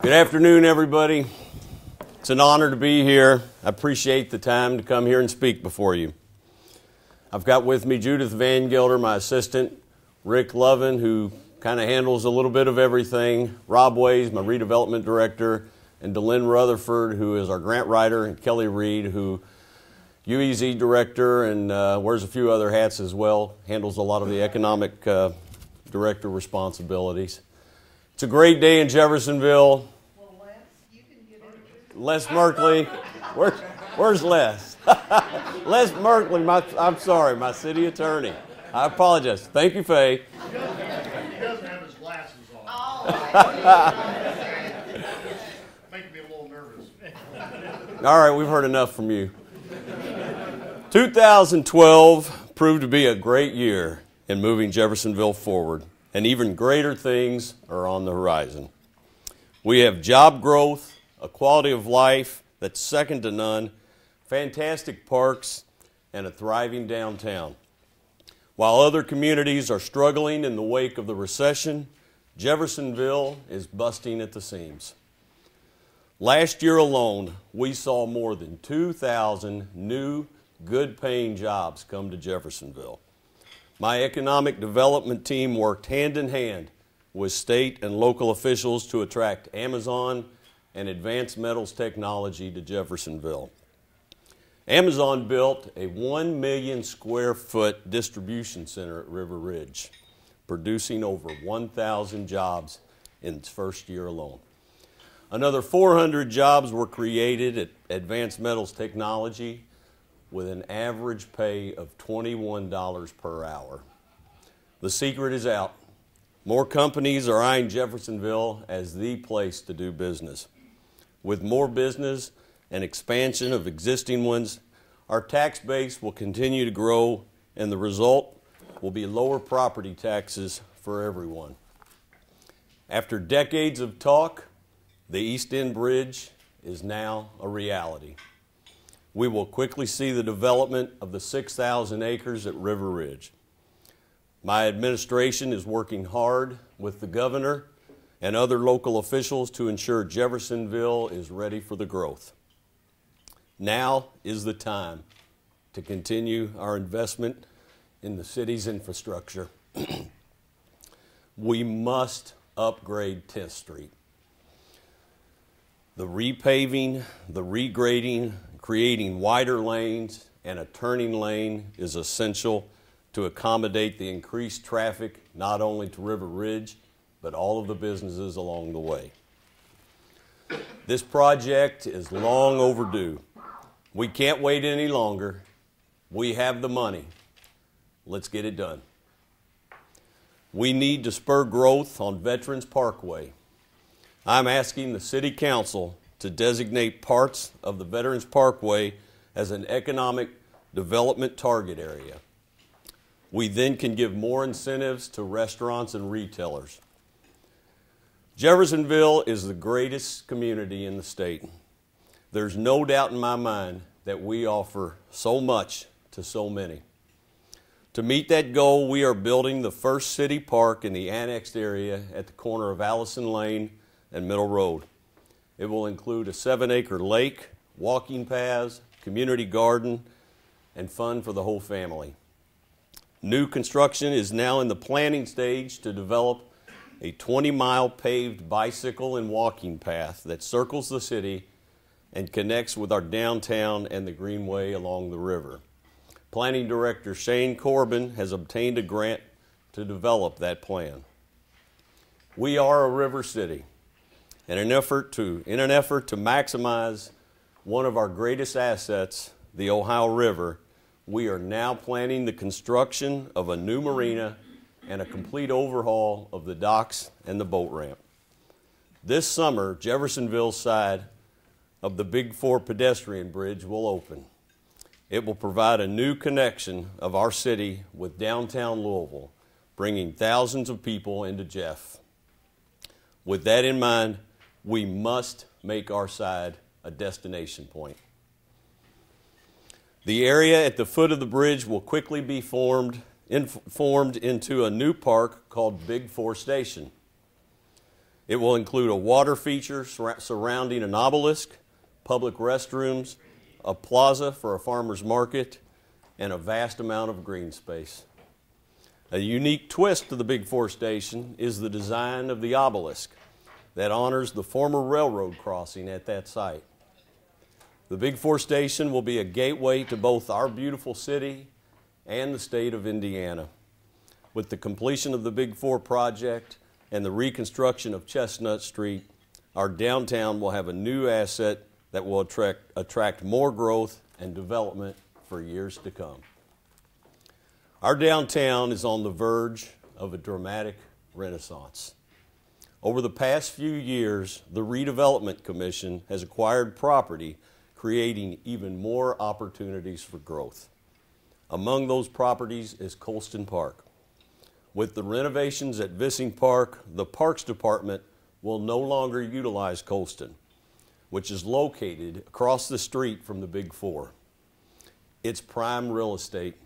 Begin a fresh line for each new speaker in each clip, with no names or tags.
Good afternoon, everybody. It's an honor to be here. I appreciate the time to come here and speak before you. I've got with me Judith Van Gelder, my assistant, Rick Lovin, who kind of handles a little bit of everything, Rob Ways, my redevelopment director, and DeLynn Rutherford, who is our grant writer, and Kelly Reed, who UEZ director and wears a few other hats as well, handles a lot of the economic director responsibilities. It's a great day in Jeffersonville.
Well, Les, you can get it.
Les Merkley, where's Les? Les Merkley, I'm sorry, my city attorney. I apologize. Thank you, Faye.
He doesn't have his glasses on.
Oh,
Making me a little nervous.
All right, we've heard enough from you. 2012 proved to be a great year in moving Jeffersonville forward, and even greater things are on the horizon. We have job growth, a quality of life that's second to none, fantastic parks, and a thriving downtown. While other communities are struggling in the wake of the recession, Jeffersonville is busting at the seams. Last year alone, we saw more than 2,000 new, good-paying jobs come to Jeffersonville. My economic development team worked hand in hand with state and local officials to attract Amazon and advanced metals technology to Jeffersonville. Amazon built a 1 million square foot distribution center at River Ridge, producing over 1,000 jobs in its first year alone. Another 400 jobs were created at Advanced Metals Technology with an average pay of $21 per hour. The secret is out. More companies are eyeing Jeffersonville as the place to do business. With more business and expansion of existing ones, our tax base will continue to grow, and the result will be lower property taxes for everyone. After decades of talk, the East End Bridge is now a reality. We will quickly see the development of the 6,000 acres at River Ridge. My administration is working hard with the governor and other local officials to ensure Jeffersonville is ready for the growth. Now is the time to continue our investment in the city's infrastructure. We must upgrade 10th Street. The repaving, the regrading, creating wider lanes and a turning lane is essential to accommodate the increased traffic not only to River Ridge, but all of the businesses along the way. This project is long overdue. We can't wait any longer. We have the money. Let's get it done. We need to spur growth on Veterans Parkway. I'm asking the City Council to designate parts of the Veterans Parkway as an economic development target area. We then can give more incentives to restaurants and retailers. Jeffersonville is the greatest community in the state. There's no doubt in my mind that we offer so much to so many. To meet that goal, we are building the first city park in the annexed area at the corner of Allison Lane and Middle Road. It will include a 7-acre lake, walking paths, community garden, and fun for the whole family. New construction is now in the planning stage to develop a 20-mile paved bicycle and walking path that circles the city and connects with our downtown and the greenway along the river. Planning Director Shane Corbin has obtained a grant to develop that plan. We are a river city. In an effort to maximize one of our greatest assets, the Ohio River, we are now planning the construction of a new marina and a complete overhaul of the docks and the boat ramp. This summer, Jeffersonville's side of the Big Four pedestrian bridge will open. It will provide a new connection of our city with downtown Louisville, bringing thousands of people into Jeff. With that in mind, we must make our side a destination point. The area at the foot of the bridge will quickly be formed into a new park called Big Four Station. It will include a water feature surrounding an obelisk, public restrooms, a plaza for a farmer's market, and a vast amount of green space. A unique twist to the Big Four station is the design of the obelisk that honors the former railroad crossing at that site. The Big Four station will be a gateway to both our beautiful city and the state of Indiana. With the completion of the Big Four project and the reconstruction of Chestnut Street, our downtown will have a new asset that will attract more growth and development for years to come. Our downtown is on the verge of a dramatic renaissance. Over the past few years, the Redevelopment Commission has acquired property, creating even more opportunities for growth. Among those properties is Colston Park. With the renovations at Vissing Park, the Parks Department will no longer utilize Colston, which is located across the street from the Big Four. It's prime real estate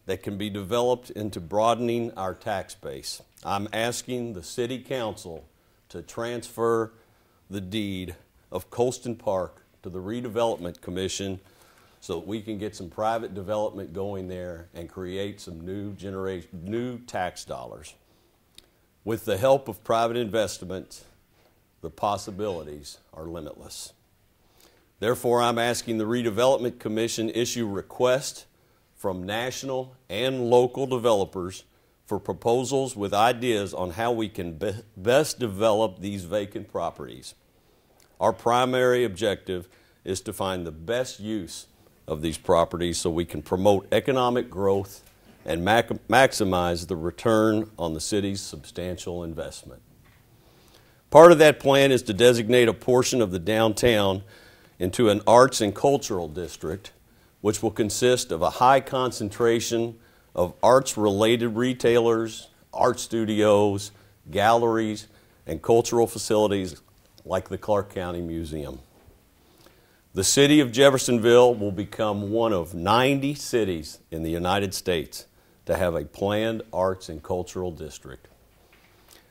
that can be developed into broadening our tax base. I'm asking the City Council to transfer the deed of Colston Park to the Redevelopment Commission so that we can get some private development going there and create some new tax dollars. With the help of private investment, the possibilities are limitless. Therefore, I'm asking the Redevelopment Commission issue requests from national and local developers for proposals with ideas on how we can best develop these vacant properties. Our primary objective is to find the best use of these properties so we can promote economic growth and maximize the return on the city's substantial investment. Part of that plan is to designate a portion of the downtown into an arts and cultural district, which will consist of a high concentration of arts-related retailers, art studios, galleries, and cultural facilities like the Clark County Museum. The city of Jeffersonville will become one of 90 cities in the United States to have a planned arts and cultural district.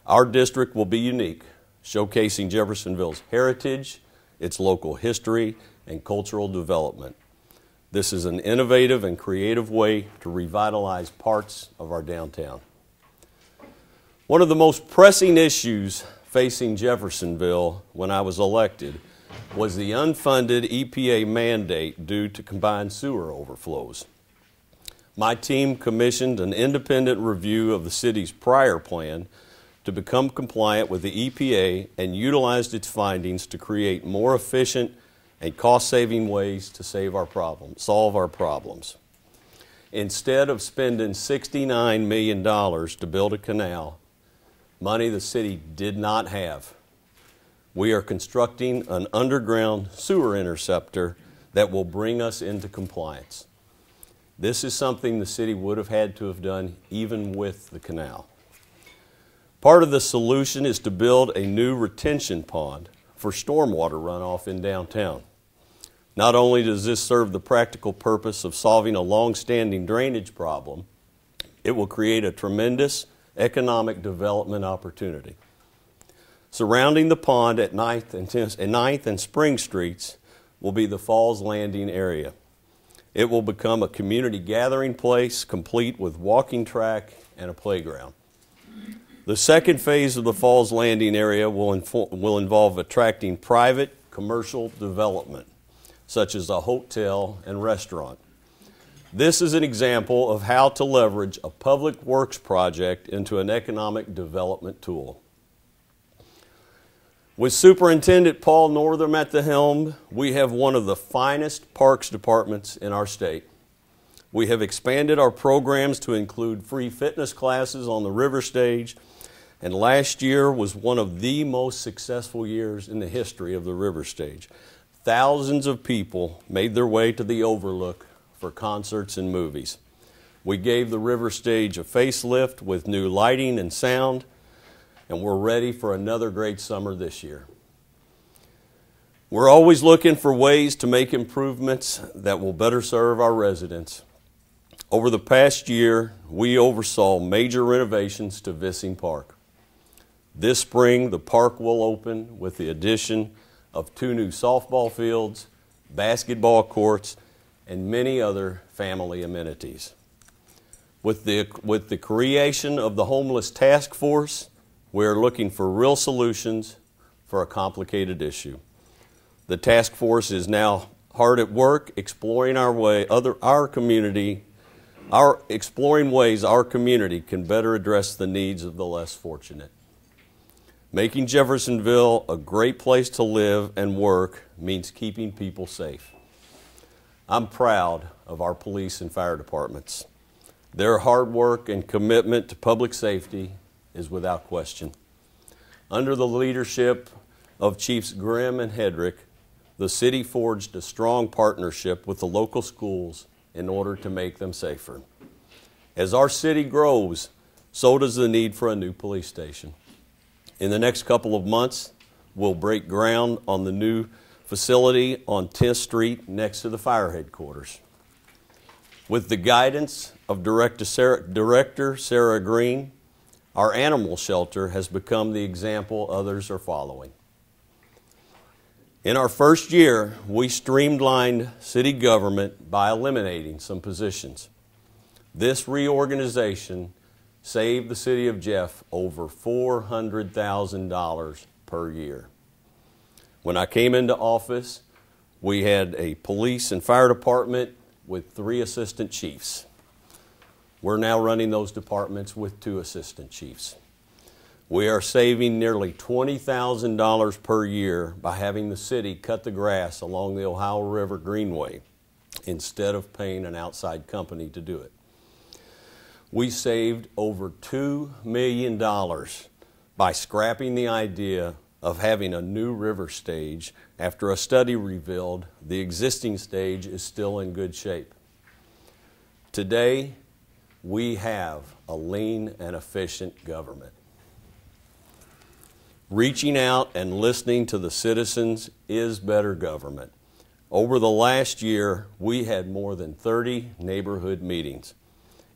Our district will be unique, showcasing Jeffersonville's heritage, its local history, and cultural development. This is an innovative and creative way to revitalize parts of our downtown. One of the most pressing issues facing Jeffersonville when I was elected was the unfunded EPA mandate due to combined sewer overflows. My team commissioned an independent review of the city's prior plan to become compliant with the EPA and utilized its findings to create more efficient and cost-saving ways to solve our problems. Instead of spending $69 million to build a canal, money the city did not have, we are constructing an underground sewer interceptor that will bring us into compliance. This is something the city would have had to have done even with the canal. Part of the solution is to build a new retention pond for stormwater runoff in downtown. Not only does this serve the practical purpose of solving a long-standing drainage problem, it will create a tremendous economic development opportunity. Surrounding the pond at 9th and Spring Streets will be the Falls Landing area. It will become a community gathering place complete with walking track and a playground. The second phase of the Falls Landing area will involve attracting private commercial development, such as a hotel and restaurant. This is an example of how to leverage a public works project into an economic development tool. With Superintendent Paul Northam at the helm, we have one of the finest parks departments in our state. We have expanded our programs to include free fitness classes on the river stage, and last year was one of the most successful years in the history of the river stage. Thousands of people made their way to the Overlook for concerts and movies. We gave the river stage a facelift with new lighting and sound, and we're ready for another great summer this year. We're always looking for ways to make improvements that will better serve our residents. Over the past year, we oversaw major renovations to Vissing Park. This spring, the park will open with the addition of 2 new softball fields, basketball courts, and many other family amenities. With the creation of the Homeless Task Force, we are looking for real solutions for a complicated issue. The task force is now hard at work exploring ways our community can better address the needs of the less fortunate. Making Jeffersonville a great place to live and work means keeping people safe. I'm proud of our police and fire departments. Their hard work and commitment to public safety is without question. Under the leadership of Chiefs Grimm and Hedrick, the city forged a strong partnership with the local schools in order to make them safer. As our city grows, so does the need for a new police station. In the next couple of months, we'll break ground on the new facility on 10th Street next to the fire headquarters. With the guidance of Director Sarah Green, our animal shelter has become the example others are following. In our first year, we streamlined city government by eliminating some positions. This reorganization saved the city of Jeff over $400,000 per year. When I came into office, we had a police and fire department with 3 assistant chiefs. We're now running those departments with 2 assistant chiefs. We are saving nearly $20,000 per year by having the city cut the grass along the Ohio River Greenway instead of paying an outside company to do it. We saved over $2 million by scrapping the idea of having a new river stage after a study revealed the existing stage is still in good shape. Today, we have a lean and efficient government. Reaching out and listening to the citizens is better government. Over the last year, we had more than 30 neighborhood meetings.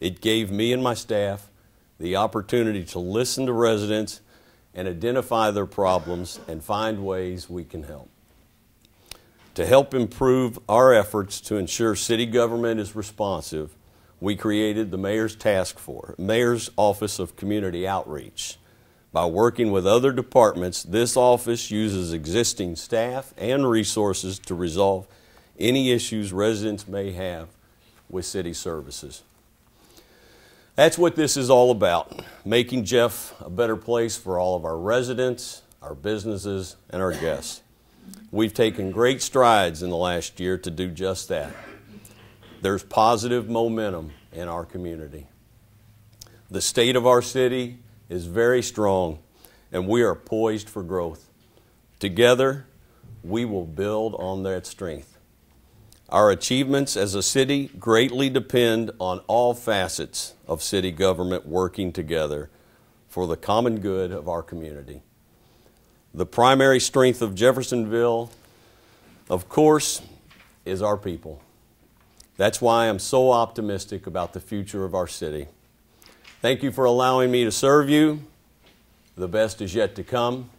It gave me and my staff the opportunity to listen to residents and identify their problems and find ways we can help. To help improve our efforts to ensure city government is responsive, we created the Mayor's Task Force, Mayor's Office of Community Outreach. By working with other departments, this office uses existing staff and resources to resolve any issues residents may have with city services. That's what this is all about, making Jeff a better place for all of our residents, our businesses, and our guests. We've taken great strides in the last year to do just that. There's positive momentum in our community. The state of our city is very strong, and we are poised for growth. Together, we will build on that strength. Our achievements as a city greatly depend on all facets of city government working together for the common good of our community. The primary strength of Jeffersonville, of course, is our people. That's why I'm so optimistic about the future of our city. Thank you for allowing me to serve you. The best is yet to come.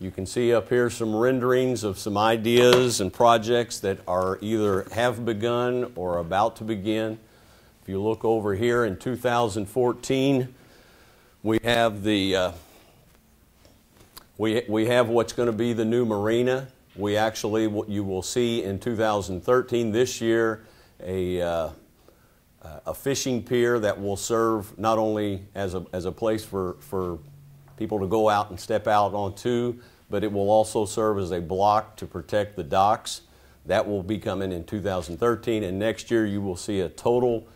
You can see up here some renderings of some ideas and projects that are either have begun or about to begin. If you look over here in 2014, we have we have what's going to be the new marina. We actually, what you will see in 2013, this year, a fishing pier that will serve not only as a place for people to go out and step out onto, but it will also serve as a block to protect the docks. That will be coming in 2013, and next year you will see a total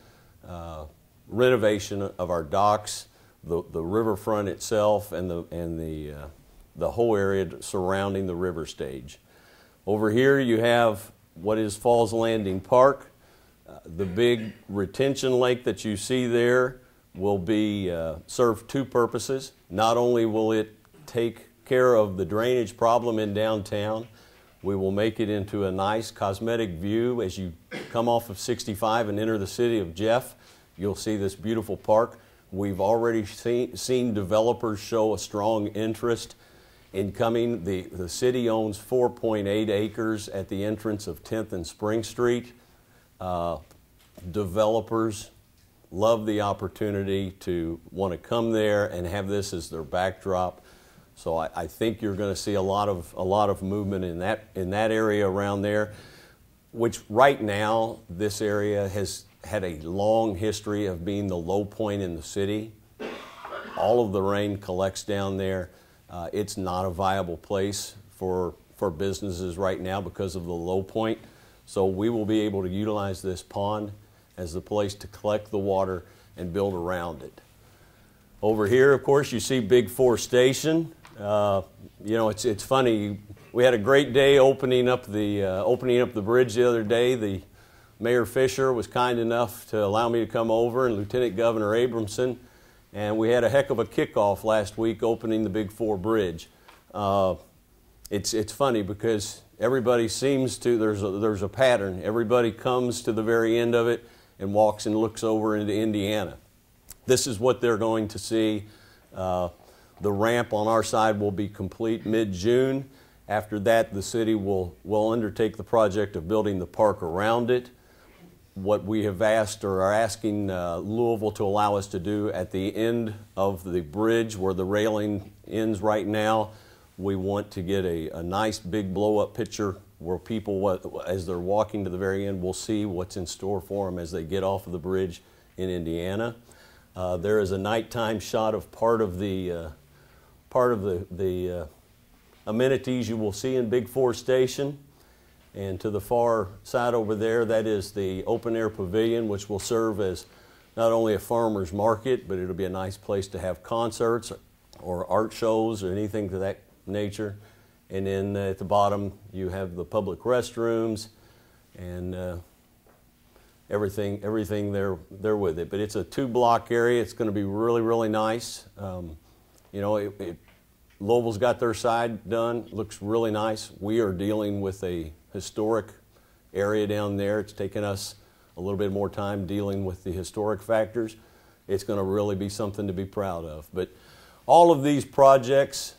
renovation of our docks, the riverfront itself, and the whole area surrounding the river stage. Over here you have what is Falls Landing Park. The big retention lake that you see there will be serve 2 purposes. Not only will it take care of the drainage problem in downtown, we will make it into a nice cosmetic view as you come off of 65 and enter the city of Jeff. You'll see this beautiful park, We've already seen developers show a strong interest in coming. The city owns 4.8 acres at the entrance of 10th and Spring Street. Developers love the opportunity to want to come there and have this as their backdrop. So I think you're going to see a lot of movement in that area around there, which right now this area has had a long history of being the low point in the city. All of the rain collects down there. It's not a viable place for businesses right now because of the low point. So we will be able to utilize this pond as the place to collect the water and build around it. Over here, of course, you see Big Four Station. You know, it's funny. We had a great day opening up the bridge the other day. The Mayor Fisher was kind enough to allow me to come over, and Lieutenant Governor Abramson, and we had a heck of a kickoff last week opening the Big Four Bridge. It's funny because everybody seems to, there's a pattern. Everybody comes to the very end of it and walks and looks over into Indiana. This is what they're going to see. The ramp on our side will be complete mid-June. After that, the city will undertake the project of building the park around it. What we have asked or are asking Louisville to allow us to do at the end of the bridge where the railing ends right now, we want to get a nice big blow-up picture where people, as they're walking to the very end, will see what's in store for them as they get off of the bridge in Indiana. There is a nighttime shot of part of the amenities you will see in Big Four Station. And to the far side over there, that is the open air pavilion, which will serve as not only a farmer's market, but it'll be a nice place to have concerts or art shows or anything to that nature. And then at the bottom, you have the public restrooms and everything there with it. But it's a 2-block area. It's going to be really, really nice. You know, Louisville's got their side done. Looks really nice. We are dealing with a historic area down there. It's taken us a little bit more time dealing with the historic factors. It's going to really be something to be proud of. But all of these projects,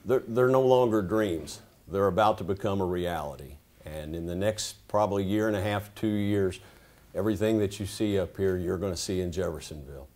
they're no longer dreams. They're about to become a reality. And in the next probably year and a half, 2 years, everything that you see up here, you're going to see in Jeffersonville.